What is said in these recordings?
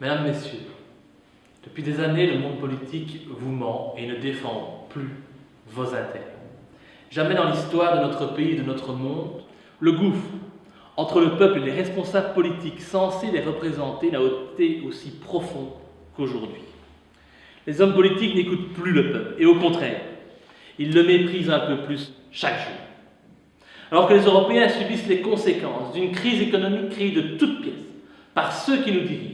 Mesdames, Messieurs, depuis des années, le monde politique vous ment et ne défend plus vos intérêts. Jamais dans l'histoire de notre pays et de notre monde, le gouffre entre le peuple et les responsables politiques censés les représenter n'a été aussi profond qu'aujourd'hui. Les hommes politiques n'écoutent plus le peuple, et au contraire, ils le méprisent un peu plus chaque jour. Alors que les Européens subissent les conséquences d'une crise économique créée de toutes pièces par ceux qui nous dirigent,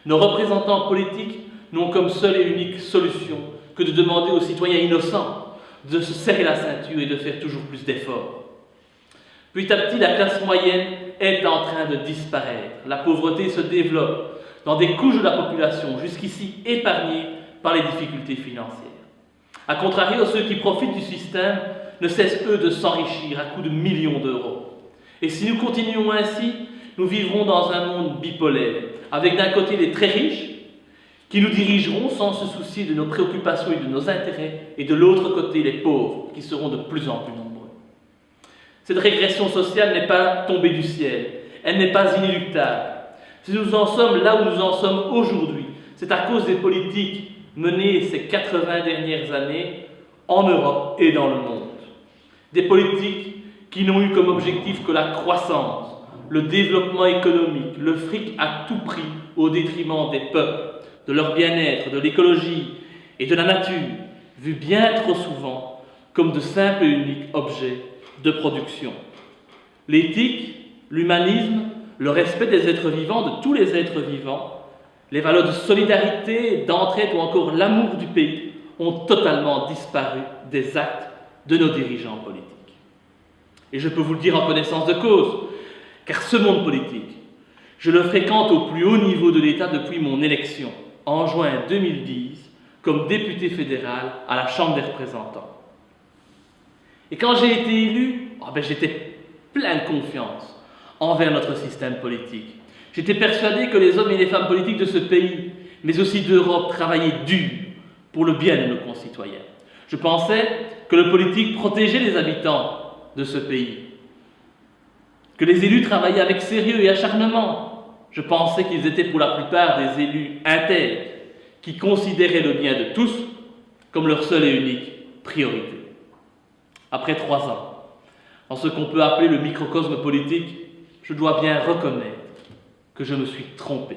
nos représentants politiques n'ont comme seule et unique solution que de demander aux citoyens innocents de se serrer la ceinture et de faire toujours plus d'efforts. Petit à petit, la classe moyenne est en train de disparaître. La pauvreté se développe dans des couches de la population jusqu'ici épargnées par les difficultés financières. A contrario, ceux qui profitent du système ne cessent, eux, de s'enrichir à coups de millions d'euros. Et si nous continuons ainsi, nous vivrons dans un monde bipolaire, avec d'un côté les très riches, qui nous dirigeront sans se soucier de nos préoccupations et de nos intérêts, et de l'autre côté les pauvres, qui seront de plus en plus nombreux. Cette régression sociale n'est pas tombée du ciel, elle n'est pas inéluctable. Si nous en sommes là où nous en sommes aujourd'hui, c'est à cause des politiques menées ces 80 dernières années en Europe et dans le monde. Des politiques qui n'ont eu comme objectif que la croissance, le développement économique, le fric à tout prix au détriment des peuples, de leur bien-être, de l'écologie et de la nature, vus bien trop souvent comme de simples et uniques objets de production. L'éthique, l'humanisme, le respect des êtres vivants, de tous les êtres vivants, les valeurs de solidarité, d'entraide ou encore l'amour du pays ont totalement disparu des actes de nos dirigeants politiques. Et je peux vous le dire en connaissance de cause, car ce monde politique, je le fréquente au plus haut niveau de l'État depuis mon élection, en juin 2010, comme député fédéral à la Chambre des représentants. Et quand j'ai été élu, j'étais plein de confiance envers notre système politique. J'étais persuadé que les hommes et les femmes politiques de ce pays, mais aussi d'Europe, travaillaient dur pour le bien de nos concitoyens. Je pensais que le politique protégeait les habitants de ce pays, que les élus travaillaient avec sérieux et acharnement. Je pensais qu'ils étaient pour la plupart des élus intègres, qui considéraient le bien de tous comme leur seule et unique priorité. Après 3 ans, dans ce qu'on peut appeler le microcosme politique, je dois bien reconnaître que je me suis trompé,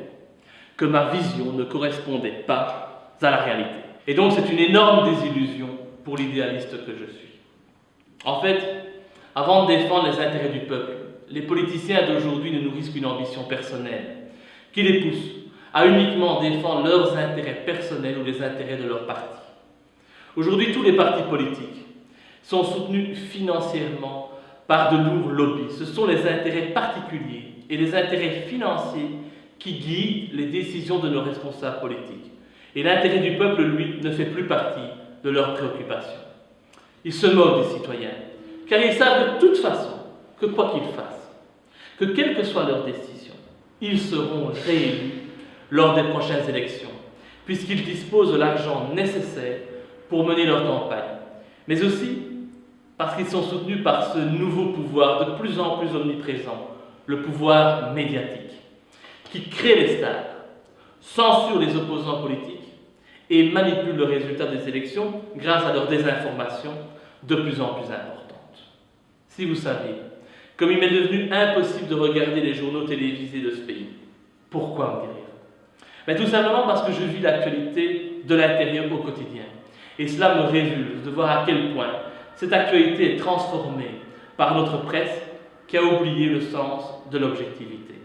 que ma vision ne correspondait pas à la réalité. Et donc c'est une énorme désillusion pour l'idéaliste que je suis. En fait, avant de défendre les intérêts du peuple, les politiciens d'aujourd'hui ne nourrissent qu'une ambition personnelle, qui les pousse à uniquement défendre leurs intérêts personnels ou les intérêts de leur parti. Aujourd'hui, tous les partis politiques sont soutenus financièrement par de lourds lobbies. Ce sont les intérêts particuliers et les intérêts financiers qui guident les décisions de nos responsables politiques. Et l'intérêt du peuple, lui, ne fait plus partie de leurs préoccupations. Ils se moquent des citoyens, car ils savent de toute façon que quoi qu'ils fassent, que quelle que soit leur décision, ils seront réélus lors des prochaines élections, puisqu'ils disposent de l'argent nécessaire pour mener leur campagne, mais aussi parce qu'ils sont soutenus par ce nouveau pouvoir de plus en plus omniprésent, le pouvoir médiatique, qui crée les stars, censure les opposants politiques et manipule le résultat des élections grâce à leur désinformation de plus en plus importante. Si vous saviez, comme il m'est devenu impossible de regarder les journaux télévisés de ce pays, pourquoi me direz-vous? Tout simplement parce que je vis l'actualité de l'intérieur au quotidien. Et cela me révulse de voir à quel point cette actualité est transformée par notre presse qui a oublié le sens de l'objectivité.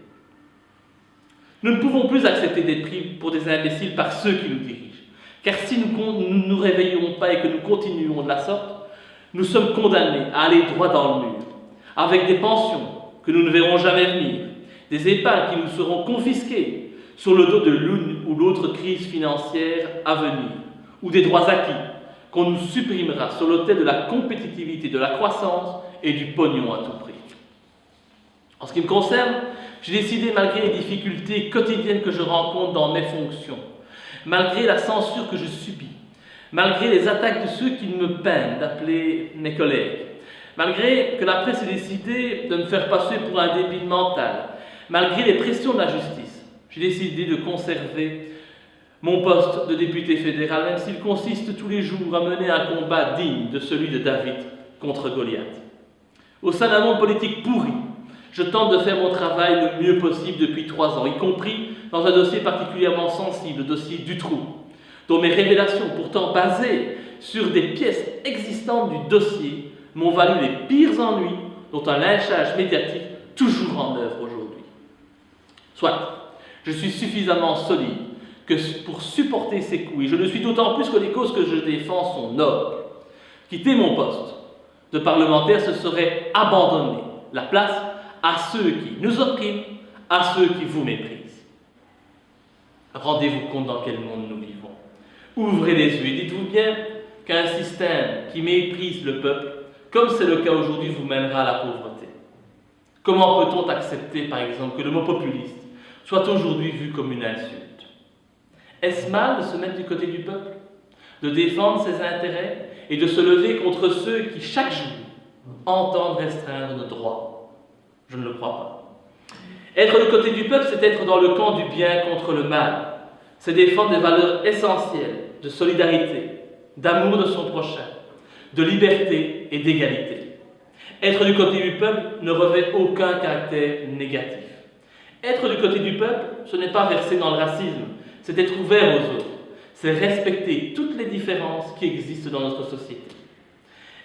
Nous ne pouvons plus accepter d'être pris pour des imbéciles par ceux qui nous dirigent. Car si nous ne nous réveillons pas et que nous continuons de la sorte, nous sommes condamnés à aller droit dans le mur, avec des pensions que nous ne verrons jamais venir, des épargnes qui nous seront confisquées sur le dos de l'une ou l'autre crise financière à venir, ou des droits acquis qu'on nous supprimera sur l'autel de la compétitivité, de la croissance et du pognon à tout prix. En ce qui me concerne, j'ai décidé, malgré les difficultés quotidiennes que je rencontre dans mes fonctions, malgré la censure que je subis, malgré les attaques de ceux qui me peinent d'appeler mes collègues, malgré que la presse ait décidé de me faire passer pour un débile mental, malgré les pressions de la justice, j'ai décidé de conserver mon poste de député fédéral, même s'il consiste tous les jours à mener un combat digne de celui de David contre Goliath. Au sein d'un monde politique pourri, je tente de faire mon travail le mieux possible depuis 3 ans, y compris dans un dossier particulièrement sensible, le dossier Dutroux, dont mes révélations, pourtant basées sur des pièces existantes du dossier, m'ont valu les pires ennuis dont un lynchage médiatique toujours en œuvre aujourd'hui. Soit, je suis suffisamment solide que pour supporter ces coups, et je le suis d'autant plus que les causes que je défends sont nobles. Quitter mon poste de parlementaire, ce serait abandonner la place à ceux qui nous oppriment, à ceux qui vous méprisent. Rendez-vous compte dans quel monde nous vivons. Ouvrez les yeux et dites-vous bien qu'un système qui méprise le peuple, comme c'est le cas aujourd'hui, vous mènera à la pauvreté. Comment peut-on accepter, par exemple, que le mot populiste soit aujourd'hui vu comme une insulte? Est-ce mal de se mettre du côté du peuple, de défendre ses intérêts et de se lever contre ceux qui, chaque jour, entendent restreindre nos droits? Je ne le crois pas. Être du côté du peuple, c'est être dans le camp du bien contre le mal. C'est défendre des valeurs essentielles de solidarité, d'amour de son prochain, de liberté et d'égalité. Être du côté du peuple ne revêt aucun caractère négatif. Être du côté du peuple, ce n'est pas verser dans le racisme, c'est être ouvert aux autres, c'est respecter toutes les différences qui existent dans notre société.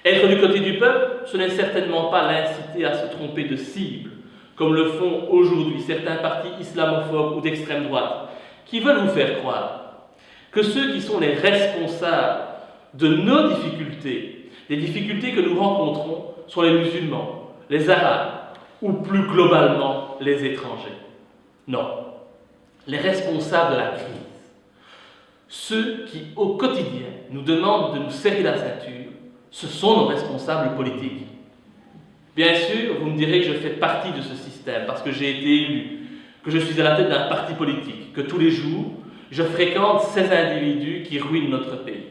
Être du côté du peuple, ce n'est certainement pas l'inciter à se tromper de cible, comme le font aujourd'hui certains partis islamophobes ou d'extrême droite, qui veulent vous faire croire que ceux qui sont les responsables de nos difficultés, des difficultés que nous rencontrons, sont les musulmans, les arabes, ou plus globalement les étrangers. Non. Les responsables de la crise, ceux qui, au quotidien, nous demandent de nous serrer la ceinture, ce sont nos responsables politiques. Bien sûr, vous me direz que je fais partie de ce système parce que j'ai été élu, que je suis à la tête d'un parti politique, que tous les jours, je fréquente ces individus qui ruinent notre pays.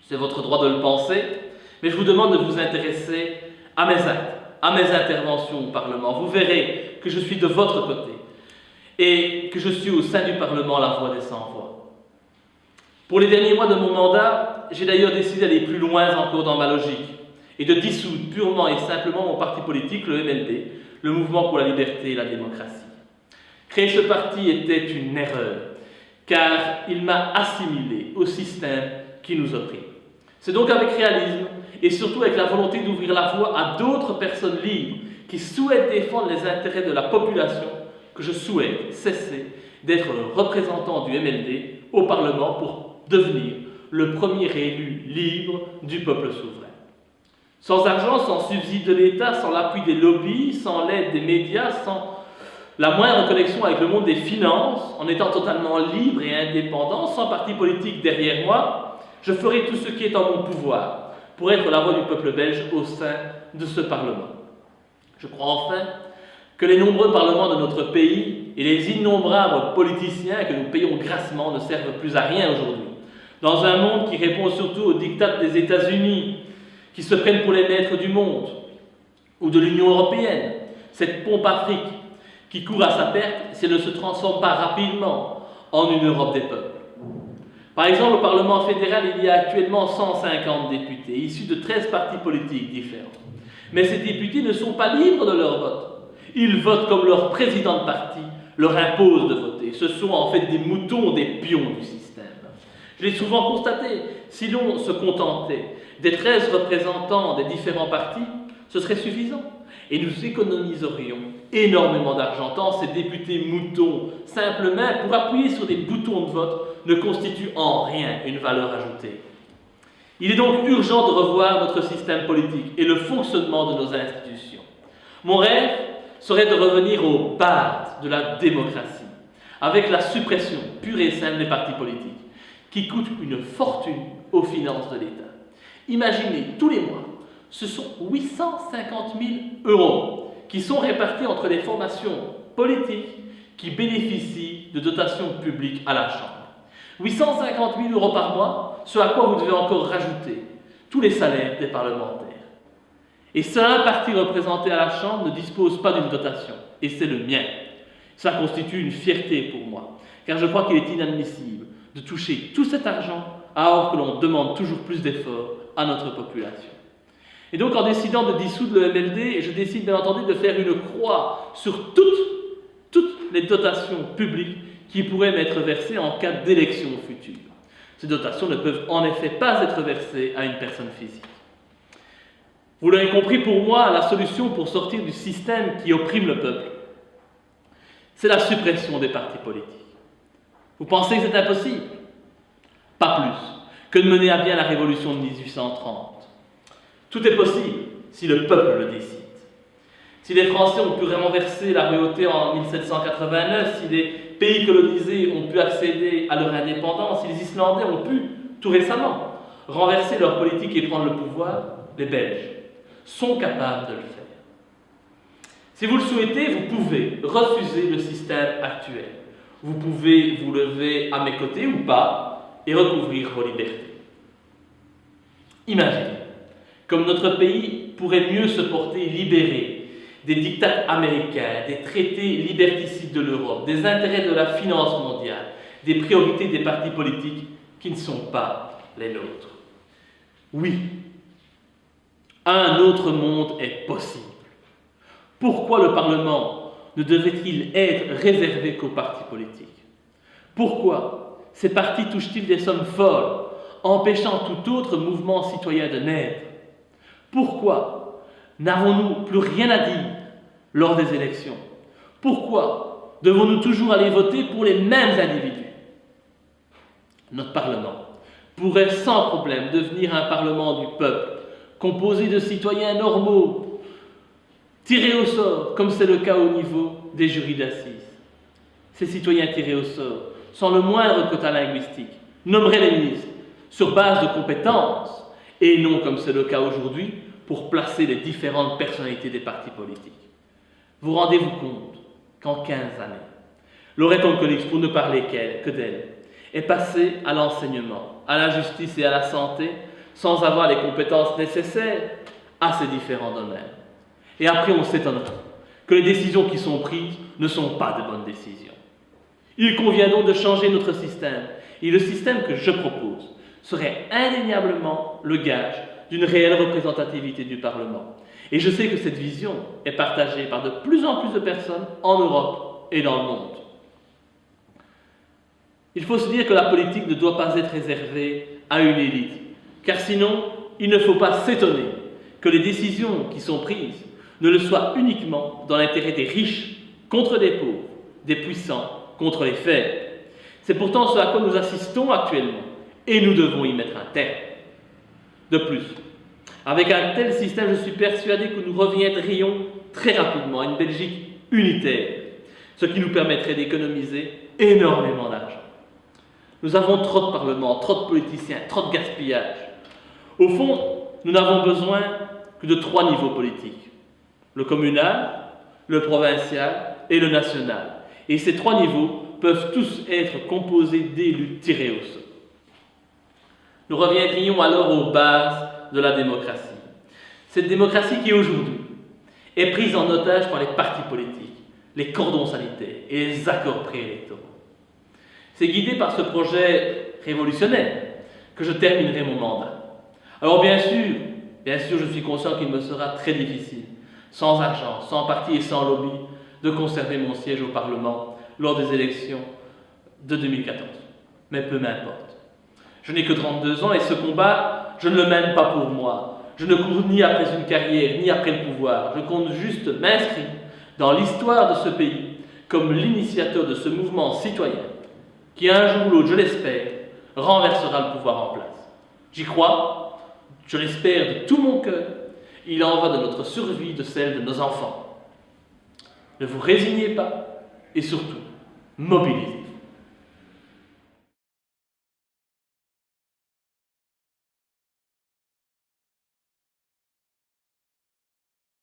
C'est votre droit de le penser, mais je vous demande de vous intéresser à mes actes, à mes interventions au Parlement. Vous verrez que je suis de votre côté et que je suis au sein du Parlement la voix des sans-voix. Pour les derniers mois de mon mandat, j'ai d'ailleurs décidé d'aller plus loin encore dans ma logique et de dissoudre purement et simplement mon parti politique, le MLD, le Mouvement pour la liberté et la démocratie. Créer ce parti était une erreur, car il m'a assimilé au système qui nous opprime. C'est donc avec réalisme et surtout avec la volonté d'ouvrir la voie à d'autres personnes libres qui souhaitent défendre les intérêts de la population que je souhaite cesser d'être le représentant du MLD au Parlement pour devenir le premier élu libre du peuple souverain. Sans argent, sans subside de l'État, sans l'appui des lobbies, sans l'aide des médias, sans la moindre connexion avec le monde des finances, en étant totalement libre et indépendant, sans parti politique derrière moi, je ferai tout ce qui est en mon pouvoir pour être la voix du peuple belge au sein de ce Parlement. Je crois enfin que les nombreux parlements de notre pays et les innombrables politiciens que nous payons grassement ne servent plus à rien aujourd'hui. Dans un monde qui répond surtout aux diktats des États-Unis, qui se prennent pour les maîtres du monde, ou de l'Union européenne, cette pompe Afrique qui court à sa perte si elle ne se transforme pas rapidement en une Europe des peuples. Par exemple, au Parlement fédéral, il y a actuellement 150 députés, issus de 13 partis politiques différents. Mais ces députés ne sont pas libres de leur vote. Ils votent comme leur président de parti leur impose de voter. Ce sont en fait des moutons, des pions du système. Je l'ai souvent constaté, si l'on se contentait des 13 représentants des différents partis, ce serait suffisant. Et nous économiserions énormément d'argent, tant ces députés moutons, simples mains, pour appuyer sur des boutons de vote, ne constituent en rien une valeur ajoutée. Il est donc urgent de revoir notre système politique et le fonctionnement de nos institutions. Mon rêve serait de revenir aux bases de la démocratie, avec la suppression pure et simple des partis politiques, qui coûtent une fortune aux finances de l'État. Imaginez, tous les mois, ce sont 850 000 € qui sont répartis entre les formations politiques qui bénéficient de dotations publiques à la Chambre. 850 000 € par mois, ce à quoi vous devez encore rajouter tous les salaires des parlementaires. Et seul un parti représenté à la Chambre ne dispose pas d'une dotation, et c'est le mien. Ça constitue une fierté pour moi, car je crois qu'il est inadmissible de toucher tout cet argent alors que l'on demande toujours plus d'efforts à notre population. Et donc en décidant de dissoudre le MLD, je décide bien entendu de faire une croix sur toutes les dotations publiques qui pourraient m'être versées en cas d'élection future. Ces dotations ne peuvent en effet pas être versées à une personne physique. Vous l'avez compris, pour moi, la solution pour sortir du système qui opprime le peuple, c'est la suppression des partis politiques. Vous pensez que c'est impossible? Pas plus que de mener à bien la révolution de 1830. Tout est possible si le peuple le décide. Si les Français ont pu renverser la royauté en 1789, si les pays colonisés ont pu accéder à leur indépendance, si les Islandais ont pu, tout récemment, renverser leur politique et prendre le pouvoir, les Belges sont capables de le faire. Si vous le souhaitez, vous pouvez refuser le système actuel. Vous pouvez vous lever à mes côtés ou pas et recouvrir vos libertés. Imaginez comme notre pays pourrait mieux se porter libéré des diktats américains, des traités liberticides de l'Europe, des intérêts de la finance mondiale, des priorités des partis politiques qui ne sont pas les nôtres. Oui, un autre monde est possible. Pourquoi le Parlement ne devrait-il être réservé qu'aux partis politiques? Pourquoi ces partis touchent-ils des sommes folles, empêchant tout autre mouvement citoyen de naître? Pourquoi n'avons-nous plus rien à dire lors des élections? Pourquoi devons-nous toujours aller voter pour les mêmes individus? Notre Parlement pourrait sans problème devenir un Parlement du peuple, composé de citoyens normaux, tirés au sort, comme c'est le cas au niveau des jurys d'assises. Ces citoyens tirés au sort, sans le moindre quota linguistique, nommeraient les ministres sur base de compétences, et non comme c'est le cas aujourd'hui, pour placer les différentes personnalités des partis politiques. Vous rendez-vous compte qu'en 15 années, Loreto Colix, pour ne parler que d'elle, est passée à l'enseignement, à la justice et à la santé, sans avoir les compétences nécessaires à ces différents domaines. Et après, on s'étonnera que les décisions qui sont prises ne sont pas de bonnes décisions. Il convient donc de changer notre système, et le système que je propose serait indéniablement le gage d'une réelle représentativité du Parlement. Et je sais que cette vision est partagée par de plus en plus de personnes en Europe et dans le monde. Il faut se dire que la politique ne doit pas être réservée à une élite, car sinon, il ne faut pas s'étonner que les décisions qui sont prises ne le soient uniquement dans l'intérêt des riches contre les pauvres, des puissants contre les faibles. C'est pourtant ce à quoi nous assistons actuellement, et nous devons y mettre un terme. De plus, avec un tel système, je suis persuadé que nous reviendrions très rapidement à une Belgique unitaire, ce qui nous permettrait d'économiser énormément d'argent. Nous avons trop de parlements, trop de politiciens, trop de gaspillage. Au fond, nous n'avons besoin que de 3 niveaux politiques: le communal, le provincial et le national. Et ces 3 niveaux peuvent tous être composés d'élus tirés au sort. Nous reviendrions alors aux bases de la démocratie. Cette démocratie qui aujourd'hui est prise en otage par les partis politiques, les cordons sanitaires et les accords préélectoraux. C'est guidé par ce projet révolutionnaire que je terminerai mon mandat. Alors bien sûr, je suis conscient qu'il me sera très difficile, sans argent, sans parti et sans lobby, de conserver mon siège au Parlement lors des élections de 2014. Mais peu m'importe. Je n'ai que 32 ans et ce combat, je ne le mène pas pour moi. Je ne cours ni après une carrière, ni après le pouvoir. Je compte juste m'inscrire dans l'histoire de ce pays comme l'initiateur de ce mouvement citoyen qui, un jour ou l'autre, je l'espère, renversera le pouvoir en place. J'y crois, je l'espère de tout mon cœur. Il en va de notre survie, de celle de nos enfants. Ne vous résignez pas et surtout, mobilisez.